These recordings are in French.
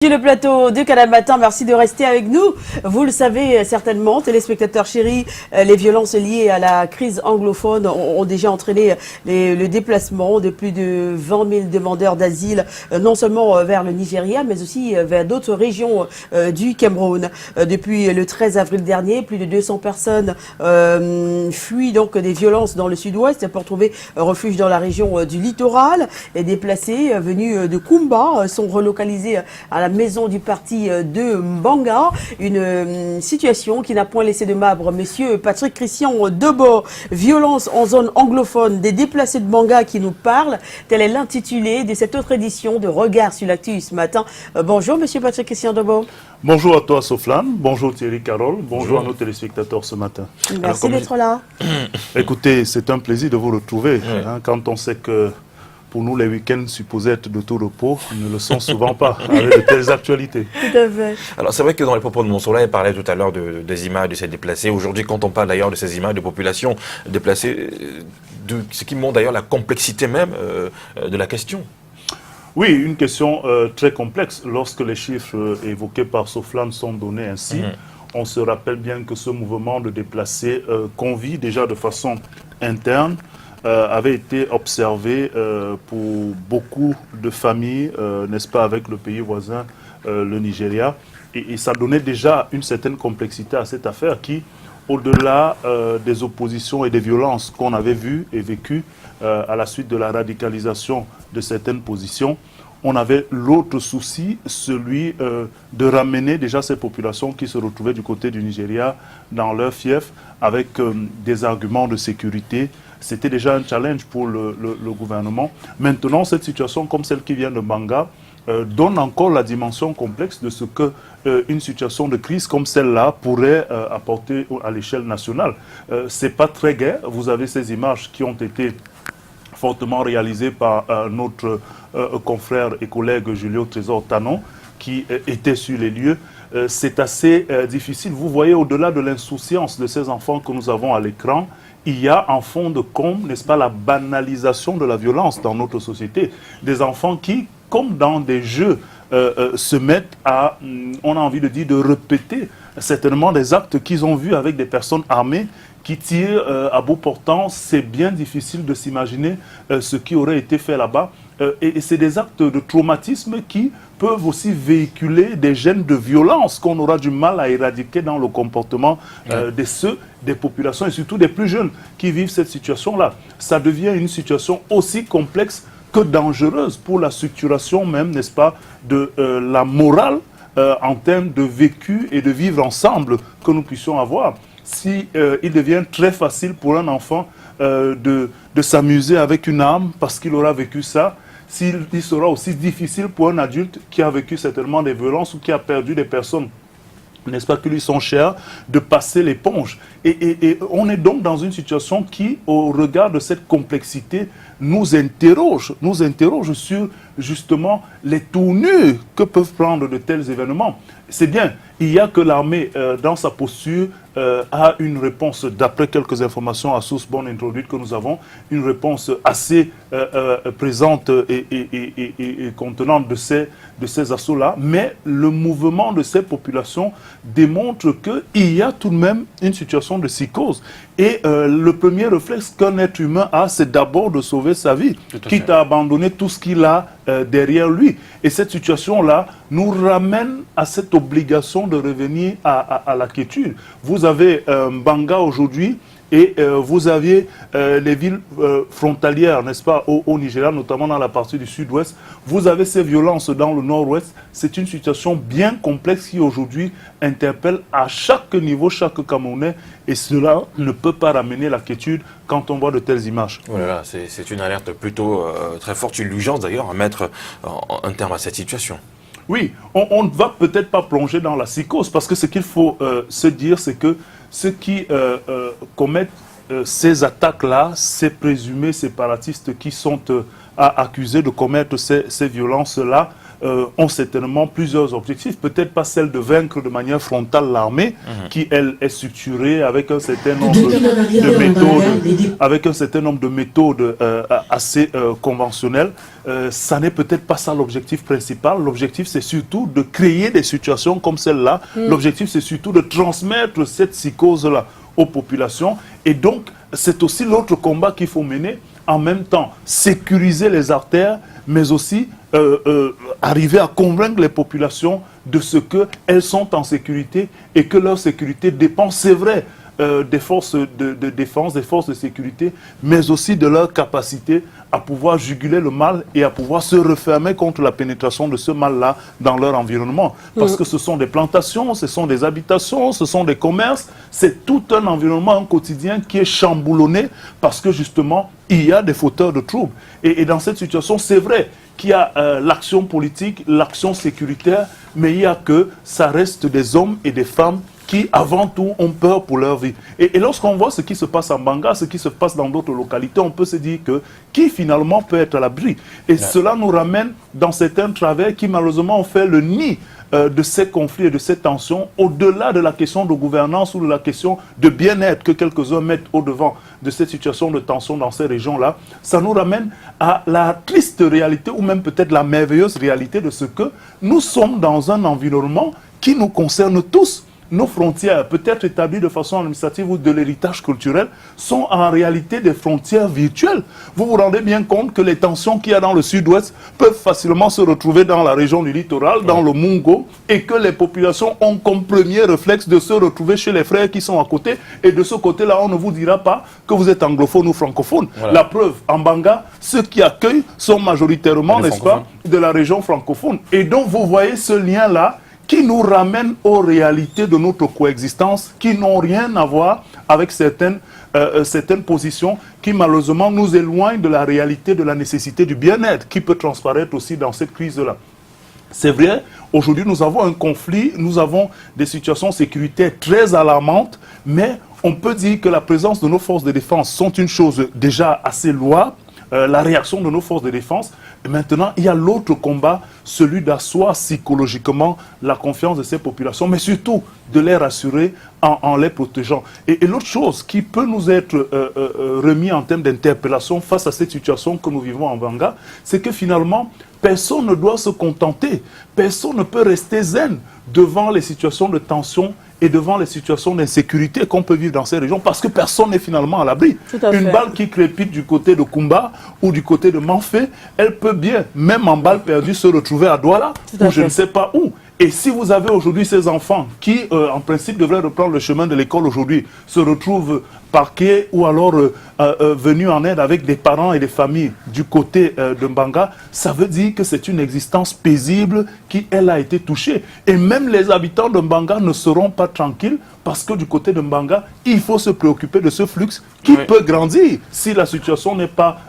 Sur le plateau de Canal Matin, merci de rester avec nous. Vous le savez certainement, téléspectateurs chéris, les violences liées à la crise anglophone ont déjà entraîné le déplacement de plus de 20 000 demandeurs d'asile, non seulement vers le Nigeria, mais aussi vers d'autres régions du Cameroun. Depuis le 13 avril dernier, plus de 200 personnes fuient donc des violences dans le sud-ouest pour trouver refuge dans la région du littoral. Les déplacés venus de Kumba sont relocalisés à la maison du parti de Mbanga, une situation qui n'a point laissé de marbre. Monsieur Patrick Christian Debo, violence en zone anglophone, des déplacés de Mbanga qui nous parlent. Tel est l'intitulé de cette autre édition de Regard sur l'actu ce matin. Bonjour Monsieur Patrick Christian Debo. Bonjour à toi Soflane, bonjour Thierry Carole, bonjour à nos téléspectateurs ce matin. Merci d'être là. Écoutez, c'est un plaisir de vous retrouver quand on sait que pour nous, les week-ends supposés être de tout repos ne le sont souvent pas, avec de telles actualités. Tout à fait. Alors c'est vrai que dans les propos de Monsola, il parlait tout à l'heure des images de ces déplacés. Aujourd'hui, quand on parle d'ailleurs de ces images de populations déplacées, ce qui montre d'ailleurs la complexité même de la question. Oui, une question très complexe. Lorsque les chiffres évoqués par Soflane sont donnés ainsi, on se rappelle bien que ce mouvement de déplacés qu'on vit déjà de façon interne, avait été observé pour beaucoup de familles, n'est-ce pas, avec le pays voisin, le Nigeria. Et ça donnait déjà une certaine complexité à cette affaire qui, au-delà des oppositions et des violences qu'on avait vues et vécues à la suite de la radicalisation de certaines positions, on avait l'autre souci, celui de ramener déjà ces populations qui se retrouvaient du côté du Nigeria dans leur fief avec des arguments de sécurité. C'était déjà un challenge pour le gouvernement. Maintenant, cette situation comme celle qui vient de Mbanga donne encore la dimension complexe de ce que une situation de crise comme celle-là pourrait apporter à l'échelle nationale. C'est pas très gai. Vous avez ces images qui ont été fortement réalisées par notre confrère et collègue Julio Trésor Tanon, qui était sur les lieux. C'est assez difficile. Vous voyez, au-delà de l'insouciance de ces enfants que nous avons à l'écran, il y a en fond de compte, n'est-ce pas, la banalisation de la violence dans notre société. Des enfants qui, comme dans des jeux, se mettent à, on a envie de dire, de répéter certainement des actes qu'ils ont vus avec des personnes armées qui tirent à bout portant. C'est bien difficile de s'imaginer ce qui aurait été fait là-bas. Et c'est des actes de traumatisme qui peuvent aussi véhiculer des gènes de violence qu'on aura du mal à éradiquer dans le comportement des populations et surtout des plus jeunes qui vivent cette situation-là. Ça devient une situation aussi complexe que dangereuse pour la structuration même, n'est-ce pas, de la morale en termes de vécu et de vivre ensemble que nous puissions avoir. Si il devient très facile pour un enfant de s'amuser avec une arme parce qu'il aura vécu ça, il sera aussi difficile pour un adulte qui a vécu certainement des violences ou qui a perdu des personnes, n'est-ce pas, qui lui sont chères, de passer l'éponge. Et on est donc dans une situation qui, au regard de cette complexité, nous interroge sur justement les tournures que peuvent prendre de tels événements. C'est bien, il n'y a que l'armée, dans sa posture, a une réponse, d'après quelques informations à source bonne introduite que nous avons, une réponse assez présente et contenante de ces assauts-là. Mais le mouvement de ces populations démontre qu'il y a tout de même une situation de psychose. Et le premier réflexe qu'un être humain a, c'est d'abord de sauver sa vie, quitte à abandonner tout ce qu'il a derrière lui. Et cette situation-là nous ramène à cette obligation de revenir à la quiétude. Vous avez Mbanga aujourd'hui et vous aviez les villes frontalières, n'est-ce pas, au Nigeria, notamment dans la partie du sud-ouest. Vous avez ces violences dans le nord-ouest. C'est une situation bien complexe qui aujourd'hui interpelle à chaque niveau, chaque Camerounais. Et cela ne peut pas ramener la quiétude quand on voit de telles images. Voilà, c'est une alerte plutôt très forte, une urgence d'ailleurs à mettre un terme à cette situation. Oui, on ne va peut-être pas plonger dans la psychose parce que ce qu'il faut se dire, c'est que ceux qui commettent ces attaques-là, ces présumés séparatistes qui sont accusés de commettre ces violences-là, ont certainement plusieurs objectifs. Peut-être pas celle de vaincre de manière frontale l'armée, qui, elle, est structurée avec un certain nombre de méthodes, assez conventionnelles. Ça n'est peut-être pas ça l'objectif principal. L'objectif, c'est surtout de créer des situations comme celle-là. L'objectif, c'est surtout de transmettre cette psychose-là aux populations. Et donc, c'est aussi l'autre combat qu'il faut mener. En même temps, sécuriser les artères, mais aussi arriver à convaincre les populations de ce qu'elles sont en sécurité et que leur sécurité dépend, c'est vrai, des forces de défense, des forces de sécurité, mais aussi de leur capacité à pouvoir juguler le mal et à pouvoir se refermer contre la pénétration de ce mal-là dans leur environnement. Parce que ce sont des plantations, ce sont des habitations, ce sont des commerces, c'est tout un environnement, un quotidien qui est chamboulonné parce que justement, il y a des fauteurs de troubles. Et dans cette situation, c'est vrai qu'il y a l'action politique, l'action sécuritaire, mais il y a que ça reste des hommes et des femmes qui, avant tout, ont peur pour leur vie. Et lorsqu'on voit ce qui se passe en Banga, ce qui se passe dans d'autres localités, on peut se dire que qui finalement peut être à l'abri. Et cela nous ramène dans certains travers qui malheureusement ont fait le nid de ces conflits et de ces tensions, au-delà de la question de gouvernance ou de la question de bien-être que quelques-uns mettent au-devant de cette situation de tension dans ces régions-là. Ça nous ramène à la triste réalité ou même peut-être la merveilleuse réalité de ce que nous sommes dans un environnement qui nous concerne tous. Nos frontières, peut-être établies de façon administrative ou de l'héritage culturel, sont en réalité des frontières virtuelles. Vous vous rendez bien compte que les tensions qu'il y a dans le sud-ouest peuvent facilement se retrouver dans la région du littoral, dans le Mungo, et que les populations ont comme premier réflexe de se retrouver chez les frères qui sont à côté. Et de ce côté-là, on ne vous dira pas que vous êtes anglophone ou francophone. Voilà. La preuve, en Banga, ceux qui accueillent sont majoritairement, n'est-ce pas, de la région francophone. Et donc, vous voyez ce lien-là qui nous ramène aux réalités de notre coexistence, qui n'ont rien à voir avec certaines positions qui malheureusement nous éloignent de la réalité de la nécessité du bien-être qui peut transparaître aussi dans cette crise-là. C'est vrai, aujourd'hui nous avons un conflit, nous avons des situations sécuritaires très alarmantes, mais on peut dire que la présence de nos forces de défense sont une chose déjà assez louable, la réaction de nos forces de défense. Et maintenant, il y a l'autre combat, celui d'asseoir psychologiquement la confiance de ces populations, mais surtout de les rassurer en les protégeant. Et l'autre chose qui peut nous être remis en termes d'interpellation face à cette situation que nous vivons en Banga, c'est que finalement, personne ne doit se contenter, personne ne peut rester zen devant les situations de tension et devant les situations d'insécurité qu'on peut vivre dans ces régions, parce que personne n'est finalement à l'abri. Une balle qui crépite du côté de Kumba ou du côté de Manfé, elle peut bien, même en balle perdue, se retrouver à Douala ou je ne sais pas où. Et si vous avez aujourd'hui ces enfants qui, en principe, devraient reprendre le chemin de l'école aujourd'hui, se retrouvent parqués ou alors venus en aide avec des parents et des familles du côté de Mbanga, ça veut dire que c'est une existence paisible qui, elle, a été touchée. Et même les habitants de Mbanga ne seront pas tranquilles parce que du côté de Mbanga, il faut se préoccuper de ce flux qui peut grandir si la situation n'est pas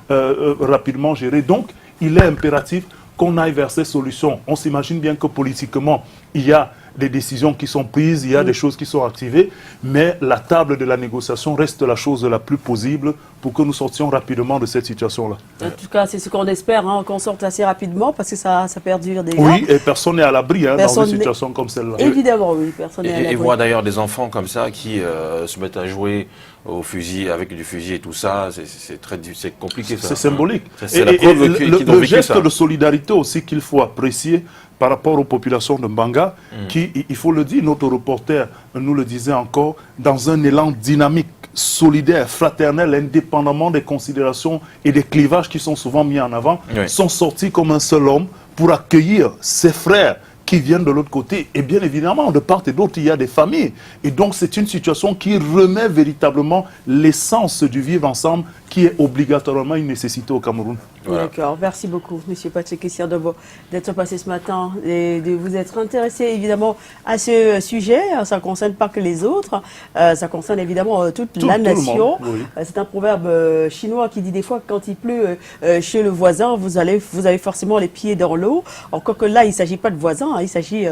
rapidement gérée. Donc, il est impératif qu'on aille vers ces solutions. On s'imagine bien que politiquement, il y a des décisions qui sont prises, il y a des choses qui sont activées, mais la table de la négociation reste la chose la plus possible pour que nous sortions rapidement de cette situation-là. En tout cas, c'est ce qu'on espère, hein, qu'on sorte assez rapidement, parce que ça perdure déjà. Oui, et personne n'est à l'abri dans une situation comme celle-là. Évidemment, oui, personne n'est à l'abri. Et voir d'ailleurs des enfants comme ça qui se mettent à jouer au fusil, avec du fusil et tout ça, c'est compliqué. C'est symbolique. C'est la preuve le geste de solidarité aussi qu'il faut apprécier par rapport aux populations de Mbanga, qui, il faut le dire, notre reporter nous le disait encore, dans un élan dynamique, solidaire, fraternel, indépendamment des considérations et des clivages qui sont souvent mis en avant, sont sortis comme un seul homme pour accueillir ses frères qui viennent de l'autre côté. Et bien évidemment, de part et d'autre, il y a des familles. Et donc, c'est une situation qui remet véritablement l'essence du vivre ensemble qui est obligatoirement une nécessité au Cameroun. Voilà. D'accord, merci beaucoup, Monsieur Patrick Siadobo, d'être passé ce matin et de vous être intéressé évidemment à ce sujet. Ça ne concerne pas que les autres, ça concerne évidemment toute la nation. Oui. C'est un proverbe chinois qui dit des fois que quand il pleut chez le voisin, vous avez forcément les pieds dans l'eau. Encore que là, il ne s'agit pas de voisin, hein, il s'agit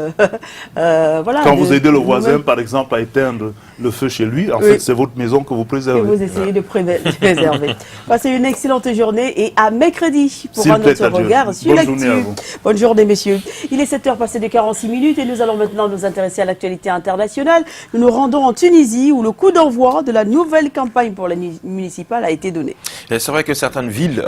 voilà. Quand vous aidez le voisin, par exemple, à éteindre le feu chez lui, en fait, c'est votre maison que vous préservez. Et vous essayez de préserver. Passez une excellente journée et à mercredi pour S'il un plaît, autre adieu. regard sur Bonne journée à l'actu. vous. Bonne journée, messieurs. Il est 7h passé de 46 minutes et nous allons maintenant nous intéresser à l'actualité internationale. Nous nous rendons en Tunisie où le coup d'envoi de la nouvelle campagne pour les municipales a été donné. C'est vrai que certaines villes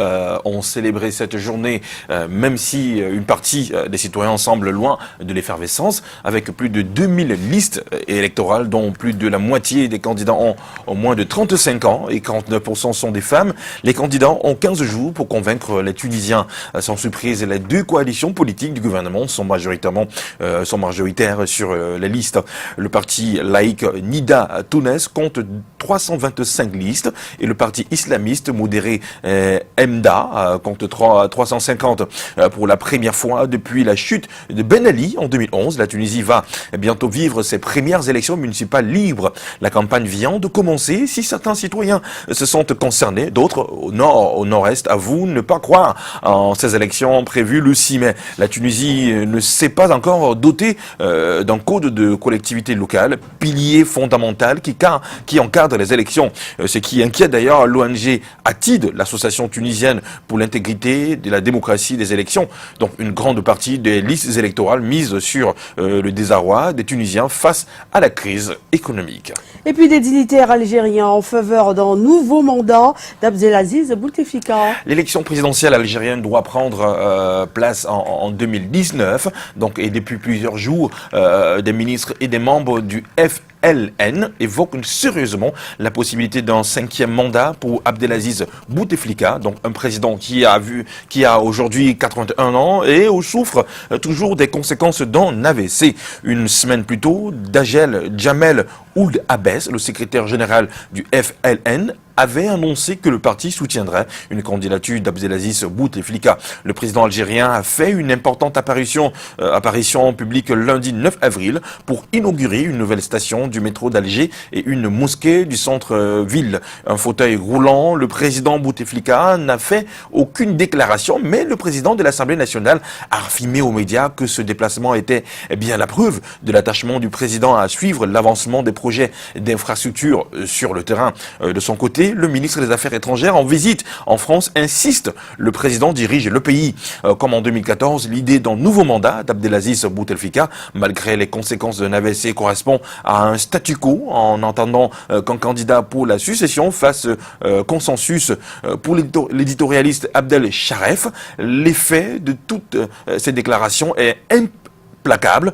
ont célébré cette journée, même si une partie des citoyens semble loin de l'effervescence, avec plus de 2000 listes électorales, dont plus de la moitié des candidats ont moins de 35 ans et 49% sont des femmes. Les candidats ont 15 jours pour convaincre les Tunisiens. Sans surprise, les deux coalitions politiques du gouvernement sont majoritaires sur les listes. Le parti laïque Nida Tounes compte 325 listes et le parti islamiste modéré MDA compte 350. Pour la première fois depuis la chute de Ben Ali en 2011, la Tunisie va bientôt vivre ses premières élections municipales libres. La campagne vient de commencer. Si certains citoyens se sentent concernés, d'autres au nord-est avouent ne pas croire en ces élections prévues le 6 mai. La Tunisie ne s'est pas encore dotée d'un code de collectivité locale, pilier fondamental qui encadre les élections. Ce qui inquiète d'ailleurs l'ONG ATID, l'association tunisienne pour l'intégrité de la démocratie des élections. Donc une grande partie des listes électorales misent sur le désarroi des Tunisiens face à la crise économique. Et puis des dignitaires algériens en faveur d'un nouveau mandat d'Abdelaziz Bouteflika. L'élection présidentielle algérienne doit prendre place en 2019. Donc, et depuis plusieurs jours, des ministres et des membres du FLN évoquent sérieusement la possibilité d'un 5e mandat pour Abdelaziz Bouteflika, donc un président qui a aujourd'hui 81 ans et souffre toujours des conséquences d'un AVC. Une semaine plus tôt, Dajel Jamel Ould Abbès, le secrétaire général du FLN, avait annoncé que le parti soutiendrait une candidature d'Abdelaziz Bouteflika. Le président algérien a fait une importante apparition publique lundi 9 avril pour inaugurer une nouvelle station du métro d'Alger et une mosquée du centre-ville. Un fauteuil roulant, le président Bouteflika n'a fait aucune déclaration, mais le président de l'Assemblée nationale a affirmé aux médias que ce déplacement était bien la preuve de l'attachement du président à suivre l'avancement des projets d'infrastructure sur le terrain. De son côté, le ministre des Affaires étrangères en visite en France insiste. Le président dirige le pays. Comme en 2014, l'idée d'un nouveau mandat d'Abdelaziz Bouteflika, malgré les conséquences d'un AVC, correspond à un statu quo en entendant qu'un candidat pour la succession fasse consensus. Pour l'éditorialiste Abdel Charef, l'effet de toutes ces déclarations est implacable.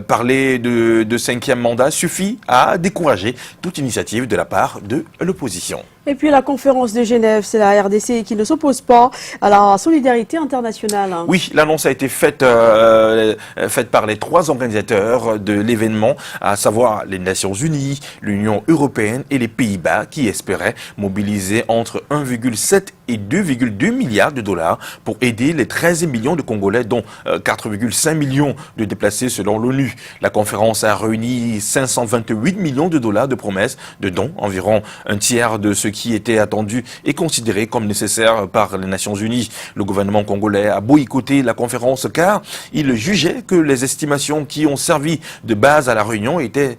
Parler de 5e mandat suffit à décourager toute initiative de la part de l'opposition. Et puis la conférence de Genève, c'est la RDC qui ne s'oppose pas à la solidarité internationale. Oui, l'annonce a été faite par les 3 organisateurs de l'événement, à savoir les Nations Unies, l'Union européenne et les Pays-Bas, qui espéraient mobiliser entre 1,7 et 2,2 milliards de dollars pour aider les 13 millions de Congolais, dont 4,5 millions de déplacés selon l'ONU. La conférence a réuni 528 millions de dollars de promesses de dons, environ un tiers de ce qui était attendu et considéré comme nécessaire par les Nations Unies. Le gouvernement congolais a boycotté la conférence car il jugeait que les estimations qui ont servi de base à la réunion étaient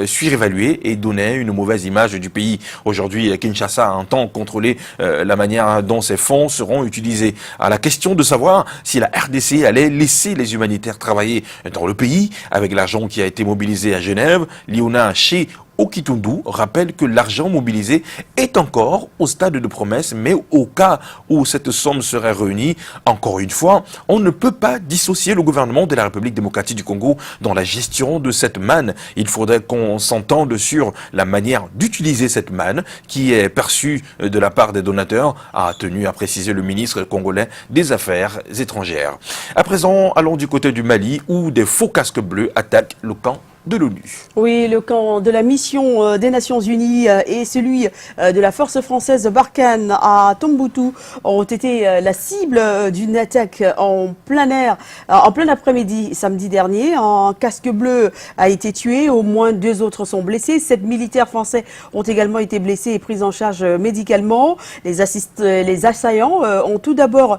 surévaluées et donnaient une mauvaise image du pays. Aujourd'hui, Kinshasa entend contrôler la manière dont ces fonds seront utilisés. À la question de savoir si la RDC allait laisser les humanitaires travailler dans le pays avec l'argent qui a été mobilisé à Genève, Liona Che Okitundu rappelle que l'argent mobilisé est encore au stade de promesse, mais au cas où cette somme serait réunie, encore une fois, on ne peut pas dissocier le gouvernement de la République démocratique du Congo dans la gestion de cette manne. Il faudrait qu'on s'entende sur la manière d'utiliser cette manne qui est perçue de la part des donateurs, a tenu à préciser le ministre congolais des Affaires étrangères. À présent, allons du côté du Mali où des faux casques bleus attaquent le camp de l'ONU. Oui, le camp de la mission des Nations Unies et celui de la force française Barkhane à Tombouctou ont été la cible d'une attaque en plein air, en plein après-midi samedi dernier. Un casque bleu a été tué, au moins 2 autres sont blessés. 7 militaires français ont également été blessés et pris en charge médicalement. Les assaillants ont tout d'abord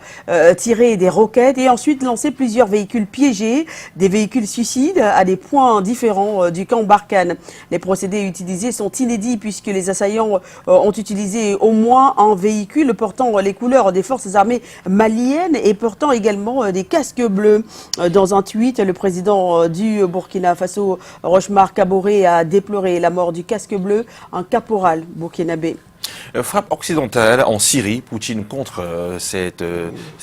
tiré des roquettes et ensuite lancé plusieurs véhicules piégés, des véhicules suicides à des points différents du camp Barkhane. Les procédés utilisés sont inédits puisque les assaillants ont utilisé au moins un véhicule portant les couleurs des forces armées maliennes et portant également des casques bleus. Dans un tweet, le président du Burkina Faso, Rochemar Kaboré, a déploré la mort du casque bleu, un caporal burkinabé. Frappe occidentale en Syrie, Poutine contre ces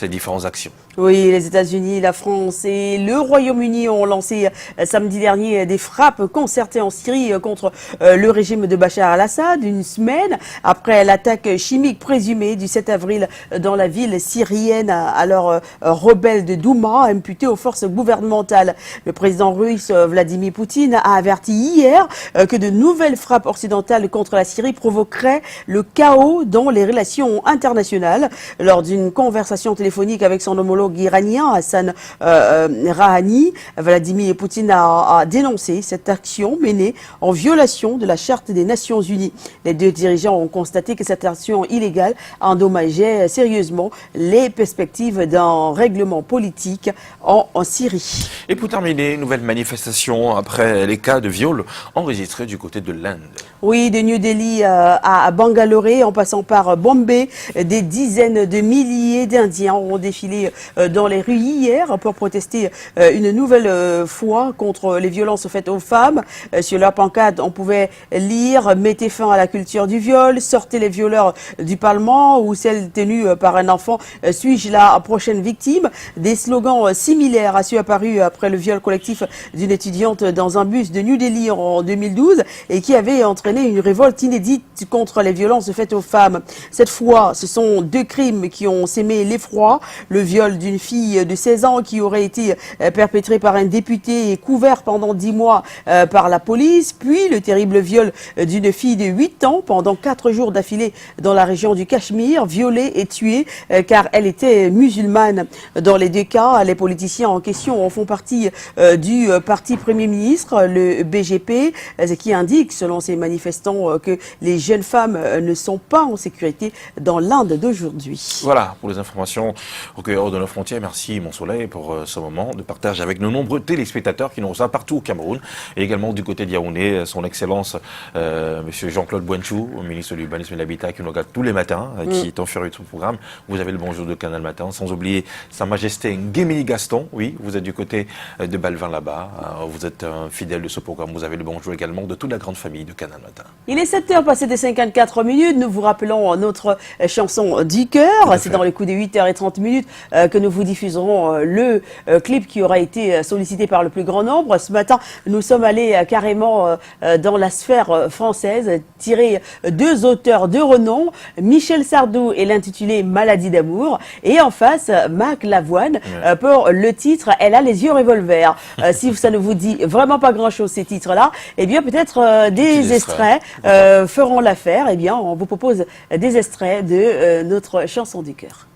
différentes actions. Oui, les États-Unis, la France et le Royaume-Uni ont lancé samedi dernier des frappes concertées en Syrie contre le régime de Bachar al-Assad, une semaine après l'attaque chimique présumée du 7 avril dans la ville syrienne, alors rebelle de Douma, imputée aux forces gouvernementales. Le président russe Vladimir Poutine a averti hier que de nouvelles frappes occidentales contre la Syrie provoqueraient le chaos dans les relations internationales. Lors d'une conversation téléphonique avec son homologue iranien Hassan Rouhani, Vladimir Poutine a dénoncé cette action menée en violation de la Charte des Nations Unies. Les deux dirigeants ont constaté que cette action illégale endommageait sérieusement les perspectives d'un règlement politique en Syrie. Et pour terminer, nouvelle manifestation après les cas de viol enregistrés du côté de l'Inde. Oui, de New Delhi à Bangalore, en passant par Bombay, des dizaines de milliers d'Indiens ont défilé dans les rues hier pour protester une nouvelle fois contre les violences faites aux femmes. Sur leur pancarte, on pouvait lire « Mettez fin à la culture du viol »,« Sortez les violeurs du Parlement » ou celle tenue par un enfant « Suis-je la prochaine victime ?» Des slogans similaires à ceux apparus après le viol collectif d'une étudiante dans un bus de New Delhi en 2012 et qui avait entraîné une révolte inédite contre les violences faites aux femmes. Cette fois, ce sont 2 crimes qui ont sémé l'effroi. Le viol d'une fille de 16 ans qui aurait été perpétré par un député et couvert pendant 10 mois par la police. Puis le terrible viol d'une fille de 8 ans pendant 4 jours d'affilée dans la région du Cachemire, violée et tuée car elle était musulmane. Dans les 2 cas, les politiciens en question font partie du parti Premier ministre, le BGP, qui indique, selon ces manifestants, que les jeunes femmes ne sont pas en sécurité dans l'Inde d'aujourd'hui. Voilà pour les informations au cœur de nos frontières. Merci Mon Soleil pour ce moment de partage avec nos nombreux téléspectateurs qui nous reçoivent partout au Cameroun et également du côté de Yaoundé, son Excellence Monsieur Jean-Claude Bouenchou, ministre de l'Urbanisme et de l'Habitat, qui nous regarde tous les matins, qui est en furieux de son programme. Vous avez le bonjour de Canal Matin, sans oublier Sa Majesté Nguémini Gaston. Oui, vous êtes du côté de Balvin là-bas. Vous êtes un fidèle de ce programme. Vous avez le bonjour également de toute la grande famille de Canal Matin. Il est 7h passé de 54 minutes. Nous vous rappelons notre chanson du cœur. C'est dans les coups de 8h30 que nous vous diffuserons le clip qui aura été sollicité par le plus grand nombre. Ce matin, nous sommes allés carrément dans la sphère française, tirer 2 auteurs de renom, Michel Sardou et l'intitulé Maladie d'amour, et en face, Marc Lavoine pour le titre Elle a les yeux revolver. Si ça ne vous dit vraiment pas grand-chose ces titres-là, eh bien peut-être des extraits feront l'affaire. Eh bien, on vous propose des extraits de notre chanson du cœur.